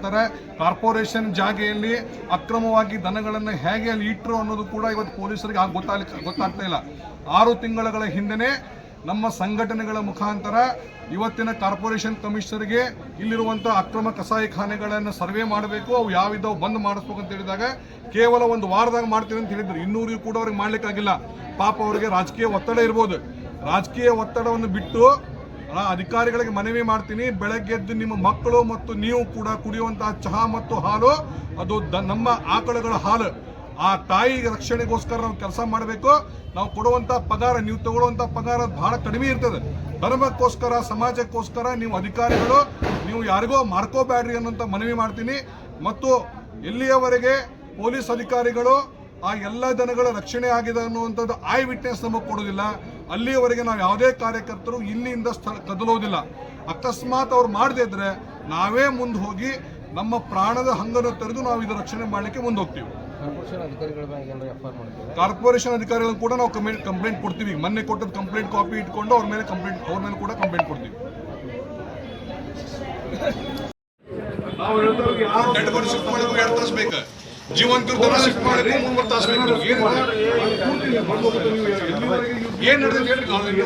ಹೇಳ್ತಾರೆ. ಕಾರ್ಪೊರೇಷನ್ ಜಾಗೆಯಲ್ಲಿ ಅಕ್ರಮವಾಗಿ ದನಗಳನ್ನು ಹೇಗೆ ಅಲ್ಲಿ ಇಟ್ಟರು ಅನ್ನೋದು ಕೂಡ ಇವತ್ತು ಪೊಲೀಸರಿಗೆ ಗೊತ್ತಾಗ್ತಾ ಇಲ್ಲ. 6 ತಿಂಗಳ ಹಿಂದೆನೇ ನಮ್ಮ ಸಂಘಟನೆಗಳ ಮುಖಾಂತರ ಇವತ್ತಿನ ಕಾರ್ಪೊರೇಷನ್ ಕಮಿಷನರ್ಗೆ ಇಲ್ಲಿರುವಂಥ ಅಕ್ರಮ ಕಸಾಯಿಖಾನೆಗಳನ್ನು ಸರ್ವೆ ಮಾಡಬೇಕು, ಅವು ಯಾವಿದ್ದಾವು ಬಂದ್ ಮಾಡಿಸ್ಬೇಕು ಅಂತ ಹೇಳಿದಾಗ ಕೇವಲ ಒಂದು ವಾರದಾಗ ಮಾಡ್ತೀವಿ ಅಂತ ಹೇಳಿದ್ರು. 200 ಕೂಡ ಅವ್ರಿಗೆ ಮಾಡ್ಲಿಕ್ಕಾಗಿಲ್ಲ. ಪಾಪ ಅವರಿಗೆ ರಾಜಕೀಯ ಒತ್ತಡ ಇರ್ಬೋದು. ರಾಜಕೀಯ ಒತ್ತಡವನ್ನು ಬಿಟ್ಟು ಅಧಿಕಾರಿಗಳಿಗೆ ಮನವಿ ಮಾಡ್ತೀನಿ, ಬೆಳಗ್ಗೆದ್ದು ನಿಮ್ಮ ಮಕ್ಕಳು ಮತ್ತು ನೀವು ಕೂಡ ಕುಡಿಯುವಂತಹ ಚಹಾ ಮತ್ತು ಹಾಲು ಅದು ನಮ್ಮ ಆಕಳುಗಳ ಹಾಲು, ಆ ತಾಯಿ ರಕ್ಷಣೆಗೋಸ್ಕರ ನಾವು ಕೆಲಸ ಮಾಡಬೇಕು. ನಾವು ಕೊಡುವಂಥ ಪಗಾರ, ನೀವು ತಗೊಳ್ಳುವಂಥ ಪಗಾರ ಬಹಳ ಕಡಿಮೆ ಇರ್ತದೆ. ಧರ್ಮಕ್ಕೋಸ್ಕರ, ಸಮಾಜಕ್ಕೋಸ್ಕರ ನೀವು ಅಧಿಕಾರಿಗಳು ನೀವು ಯಾರಿಗೋ ಮಾರ್ಕೋಬ್ಯಾಡ್ರಿ ಅನ್ನೋಂಥ ಮನವಿ ಮಾಡ್ತೀನಿ. ಮತ್ತು ಎಲ್ಲಿಯವರೆಗೆ ಪೊಲೀಸ್ ಅಧಿಕಾರಿಗಳು ಆ ಎಲ್ಲ ದನಗಳ ರಕ್ಷಣೆ ಆಗಿದೆ ಅನ್ನುವಂಥದ್ದು ಐ ವಿಟ್ನೆಸ್ ನಮಗೆ ಕೊಡೋದಿಲ್ಲ, ಅಲ್ಲಿಯವರೆಗೆ ನಾವು ಯಾವುದೇ ಕಾರ್ಯಕರ್ತರು ಇಲ್ಲಿಂದ ಕದಲೋದಿಲ್ಲ. ಅಕಸ್ಮಾತ್ ಅವ್ರು ಮಾಡದೇ ಇದ್ರೆ ನಾವೇ ಮುಂದೆ ಹೋಗಿ ನಮ್ಮ ಪ್ರಾಣದ ಹಂಗನ್ನು ತೆರೆದು ನಾವು ಇದರ ರಕ್ಷಣೆ ಮಾಡಲಿಕ್ಕೆ ಮುಂದೆ ಹೋಗ್ತೀವಿ. ಕಾರ್ಪೊರೇಷನ್ ಅಧಿಕಾರಿಗಳು ಕೂಡ ನಾವು ಕಂಪ್ಲೇಂಟ್ ಕೊಡ್ತೀವಿ. ಮೊನ್ನೆ ಕೊಟ್ಟದ ಕಂಪ್ಲೇಂಟ್ ಕಾಪಿ ಇಟ್ಕೊಂಡು ಅವ್ರ ಮೇಲೆ ಕೂಡ ಕಂಪ್ಲೇಂಟ್ ಕೊಡ್ತೀವಿ. ನಾವು ಜೀವಂತ ಶಿಫ್ಟ್ ಮಾಡಬೇಕು, 3 ತಾಸು ಬೇಕು. ಏನ್ ನಡೆದಿದೆ?